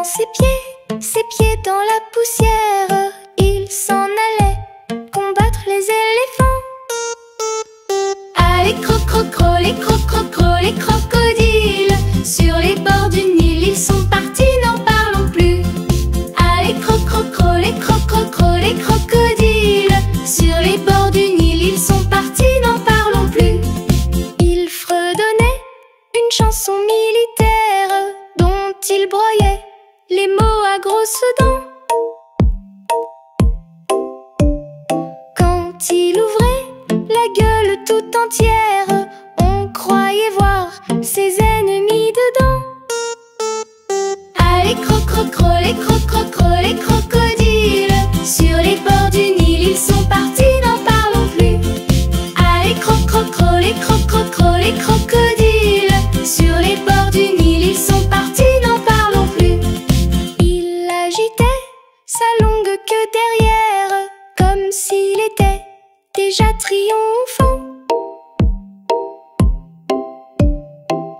ses pieds dans la poussière. Il s'en allait combattre les éléphants. Ah, les crococros, les crococros, les crocodiles, sur les bords du Nil, ils sont partis, n'en parlons plus. Ah, les crococros, les crococros, les crocodiles, sur les bords du Nil, ils sont partis, n'en parlons plus. Ils fredonnaient une chanson militaire dont ils broyaient les mots à grosses dents. Quand il ouvrait la gueule tout entière, on croyait voir ses ennemis dedans. Ah, les crococros, les crococros, les crocodiles, sur les bords du Nil, ils sont partis, n'en parlons plus. Ah, les crococros, les crococros, les crocodiles, sur les bords du Nil, ils sont partis, n'en parlons plus. Il agitait sa longue queue derrière, comme s'il était déjà triomphant.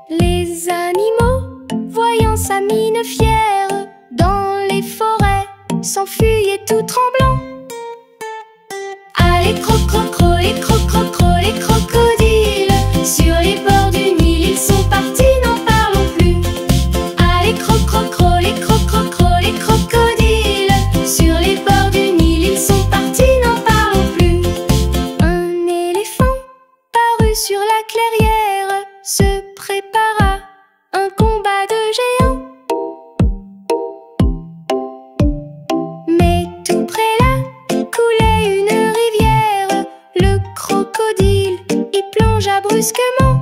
Les animaux, voyant sa mine fière, dans les forêts s'enfuyaient tout tremblants. Ah, les crococros, les crococros, les crocodiles, sur les bords du Nil, ils sont partis, n'en parlons plus. Ah, les crococros, les crococros, les crocodiles, sur les bords du Nil, ils sont partis, n'en parlons plus. Un éléphant parut sur la clairière, se prépara un combat de géants. Mais tout près là coulait une rivière, le crocodile y plongea brusquement.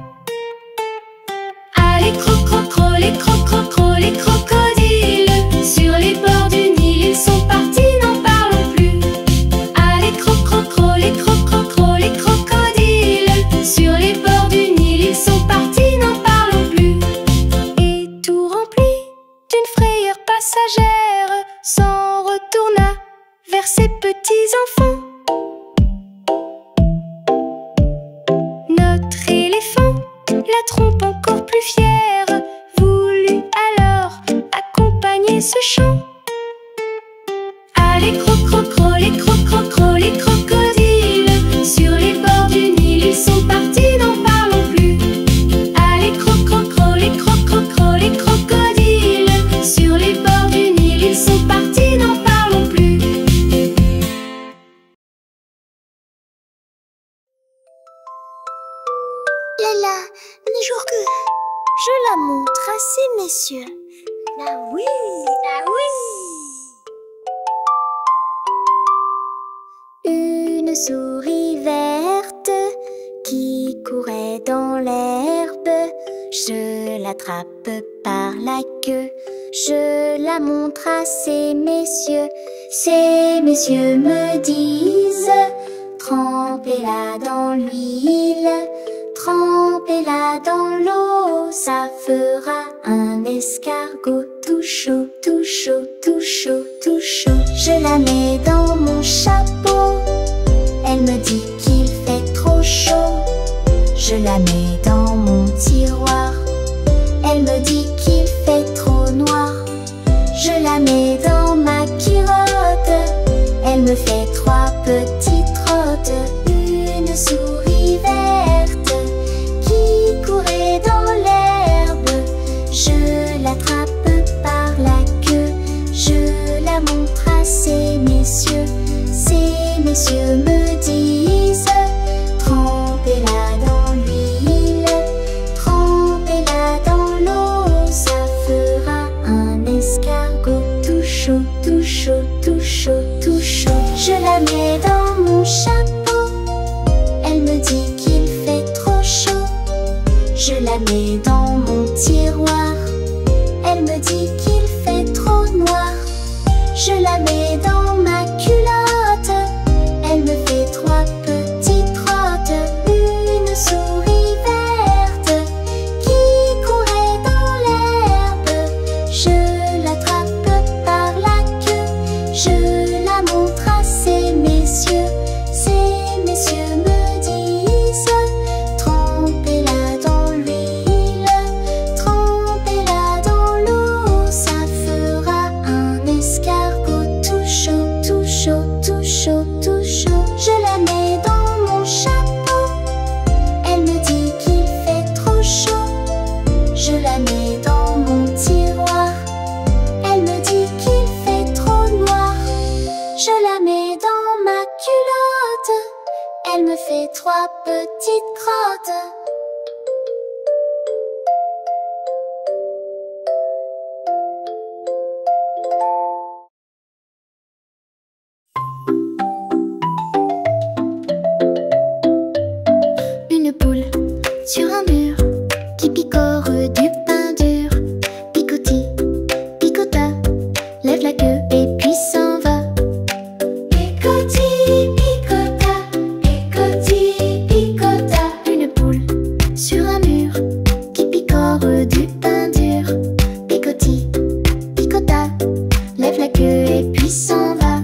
Ah, les crococros, les crococros, les crocodiles, sur les bords du Nil, ils sont partis, n'en parlons plus. Ah, les crococros, les crococros, les crocodiles, sur les bords du Nil, ils sont partis, n'en parlons plus. Et tout rempli d'une frayeur passagère, s'en retourna vers ses petits enfants. Notre éléphant, la trompe encore plus fière, voulut alors accompagner ce chant. Ah, les crococros, les crococros, les crocodiles, sur les bords du Nil, ils sont partis, n'en parlons plus. Ah, les crococros, les crococros, les crocodiles, sur les bords du Nil, ils sont partis, n'en parlons plus. Lala, bonjour que je la montre à ces messieurs. Ah oui, ah oui. Une souris verte qui courait dans l'herbe. Je l'attrape par la queue, je la montre à ces messieurs. Ces messieurs me disent: trempez-la dans l'huile, trempez-la dans l'eau, ça fera un escargot tout chaud, tout chaud, tout chaud, tout chaud. Je la mets dans mon chapeau, elle me dit qu'il fait trop chaud. Je la mets dans mon tiroir, elle me dit qu'il fait trop noir. Je la mets dans ma culotte, elle me fait 3 petites trottes. Une souris verte qui courait dans l'herbe, je l'attrape par la queue, je la montre à ces messieurs. Ces messieurs me disent: trempez-la dans l'huile, trempez-la dans l'eau, ça fera un escargot tout chaud, tout chaud, tout chaud, tout chaud. Je la mets dans mon chapeau, elle me dit qu'il fait trop chaud. Je la mets dans mon tiroir, elle me dit qu'il fait trop noir. Je la mets dans ma culotte, elle me fait 3 petites trottes. Une souris verte qui courait dans l'herbe, je l'attrape par la queue, je la montre à ces messieurs. Ces messieurs me disent: trempez-la dans l'huile, trempez-la dans l'eau, ça fera 3 petites grottes. Une poule sur un mur qui picore du pain dur. Picoti, picota, lève la queue et puis s'en va. Picoti, picota, picoti, picota. Une poule sur un mur qui picore du pain dur. Picoti, picota, lève la queue et puis s'en va.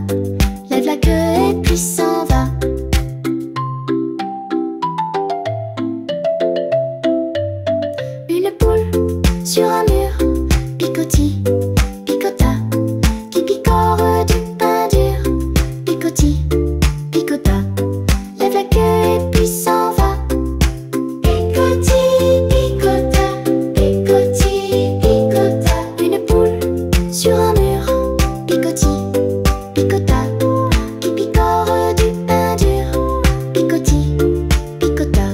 Lève la queue et puis s'en va. Une poule sur un mur, picoti, picota, qui picore du pain dur. Picoti, picota, lève la queue et puis s'en va. Picoti, picota, picoti, picota. Une poule sur un mur, picoti, picota, qui picore du pain dur. Picoti, picota,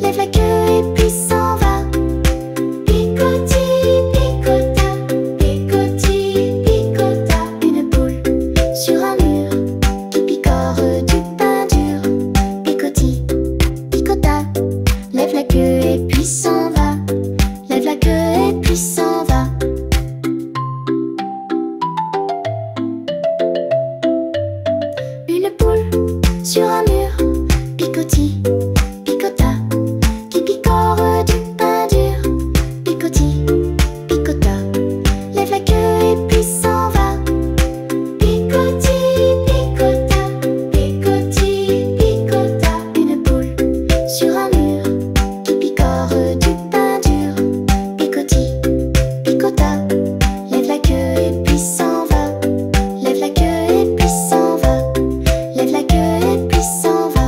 lève la queue et puis s'en va. Picoti, picota, picoti, picota. Une poule sur un mur qui picore du pain dur. Picoti, picota, lève la queue et puis s'en va. Lève la queue et puis s'en va. Une poule sur un mur, picoti, picota, qui picore du pain dur. Picoti, picota, lève la queue et puis s'en va. Picoti, picota, picoti, picota. Une poule sur un mur qui picore du pain dur. Picoti, picota, lève la queue et puis s'en va. Lève la queue et puis s'en va. Lève la queue et puis s'en va.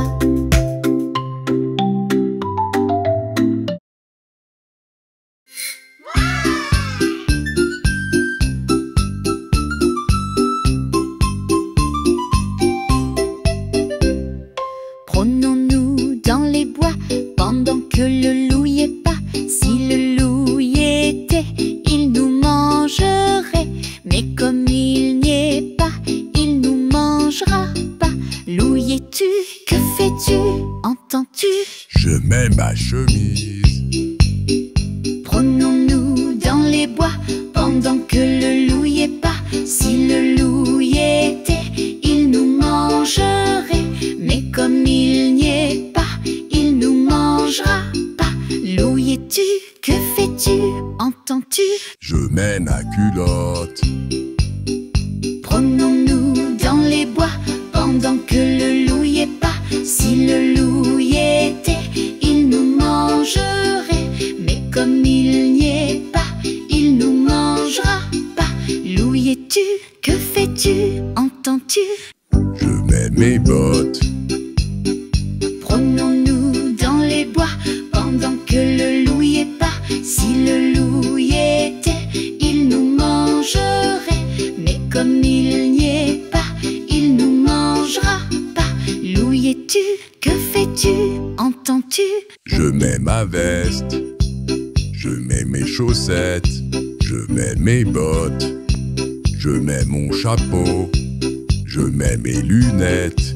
Promenons-nous dans les bois pendant que le loup y est pas. Si le loup y était, il nous mangerait. Mais comme il n'y est pas, il nous mangera pas. Loup y es-tu? Que fais-tu? Entends-tu? Je mets ma chemise. Promenons-nous dans les bois pendant que le loup y est pas. Si le loup y était, il nous mangerait. Mais comme il n'y est pas, il nous mangera pas. Loup y es-tu? Que fais-tu? Entends-tu? Je mets ma culotte. Promenons-nous dans les bois pendant que le loup y est pas. Si le loup y était, il nous mangerait. Mais comme il n'y est pas, il nous mangera pas. Loup y es-tu? Que fais-tu? Entends-tu? Je mets mes bottes. Promenons-nous dans les bois pendant que le loup y est pas. Si le loup y était, il nous mangerait. Mais comme il n'y est pas, il nous mangera pas. Loup y es-tu? Que fais-tu? Entends-tu? Je mets ma veste. Je mets mes chaussettes. Je mets mes bottes. Je mets mon chapeau. Je mets mes lunettes.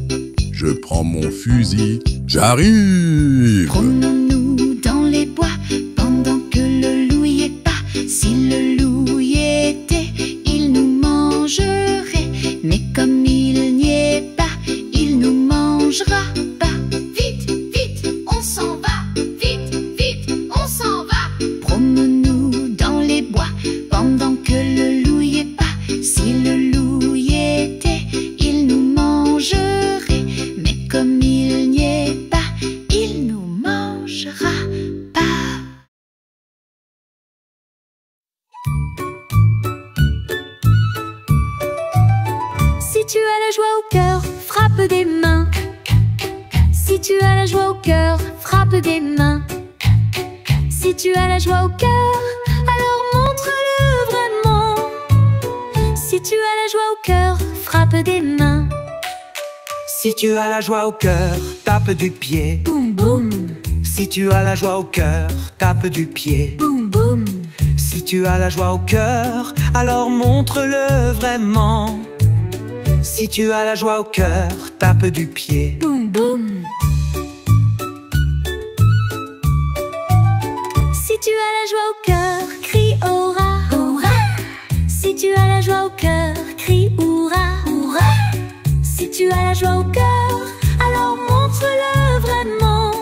Je prends mon fusil. J'arrive! Promenons-nous dans les bois pendant que le loup y est pas. Si le loup y était, il nous mangerait. Mais comme il n'y est pas, il nous mangera pas. Vite, vite, on s'en va. Vite, vite, on s'en va. Promenons-nous dans les bois pendant que le loup y est pas. Si le loup y était, il nous mangerait. Mais comme il n'y est pas, il nous mangera pas. Si tu as la joie au cœur, frappe des mains. Si tu as la joie au cœur, frappe des mains. Si tu as la joie au cœur, alors montre-le vraiment. Si tu as la joie au cœur, frappe des mains. Si tu as la joie au cœur, tape tape du pied. Boum boum, Si tu as la joie au cœur, tape du pied. boum boum. Si tu as la joie au cœur, alors montre-le vraiment. Si tu as la joie au cœur, tape du pied. Boum boum. Si tu as la joie au cœur, crie hurrah, hurrah. Si tu as la joie au cœur, crie hurrah, hurrah. Si tu as la joie au cœur, alors montre-le vraiment.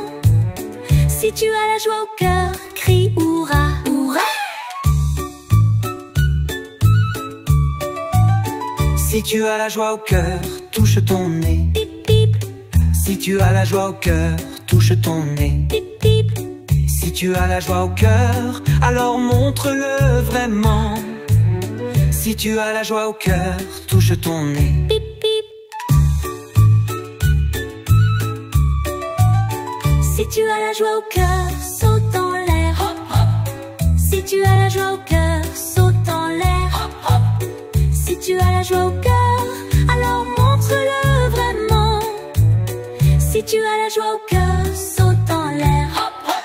Si tu as la joie au cœur, crie hurrah, hurrah. Si tu as la joie au cœur, touche ton nez. Pip pip, Si tu as la joie au cœur, touche ton nez. pip pip. Si tu as la joie au cœur, alors montre-le vraiment. Si tu as la joie au cœur, touche ton nez. Pip pip. Si tu as la joie au cœur, saute en l'air. Hop hop. Si tu as la joie au cœur, saute en l'air. Hop hop. Si tu as la joie au cœur, alors montre-le vraiment. Si tu as la joie au cœur, saute en l'air. Hop hop.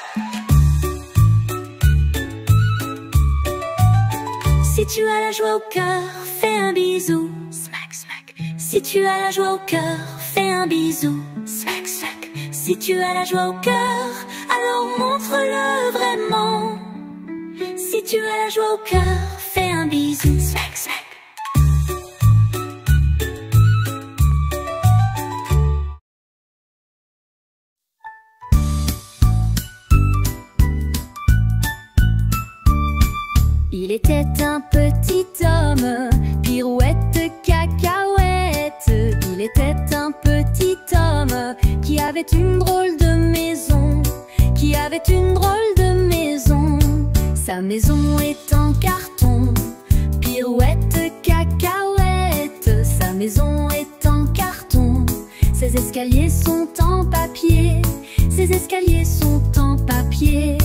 Si tu as la joie au cœur, fais un bisou. Smack smack. Si tu as la joie au cœur, fais un bisou. Smack smack. Si tu as la joie au cœur, alors montre-le vraiment. Si tu as la joie au cœur, fais un bisou. Smack smack. Il était un petit homme, pirouette, cacahuète. Il était un petit homme qui avait une drôle de maison, qui avait une drôle de maison. Sa maison est en carton, pirouette, cacahuète. Sa maison est en carton, ses escaliers sont en papier, ses escaliers sont en papier.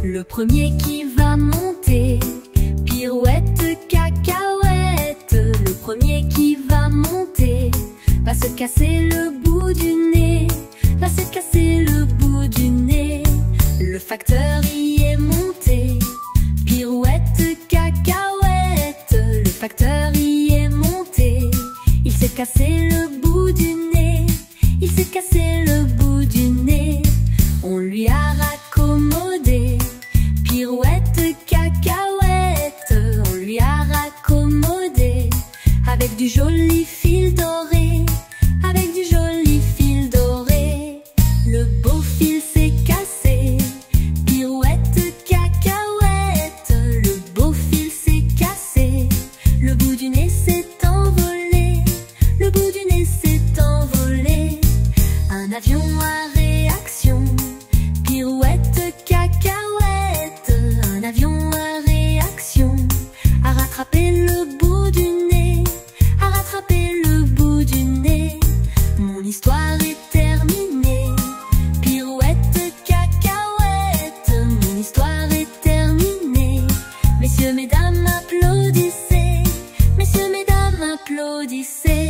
Le premier qui va monter, pirouette, cacahuète. Le premier qui va monter va se casser le bout du nez, va se casser le bout du nez. Le facteur y est monté, pirouette, cacahuète. Le facteur y est monté, il s'est cassé le bout du nez, il s'est cassé le bout du nez. On lui a raccommodé, pirouette, cacahuète. On lui a raccommodé avec du joli fil doré, avec du joli fil doré. Le beau fil s'est cassé, pirouette, cacahuète. Le beau fil s'est cassé, le bout du nez s'est envolé, le bout du nez s'est envolé. Un avion à réaction, pirouette, cacahuète. Un avion à réaction a rattrapé le bout du nez, a rattrapé le bout du nez. Mon histoire est terminée, pirouette, cacahuète. Mon histoire est terminée. Messieurs, mesdames, applaudissez. Messieurs, mesdames, applaudissez.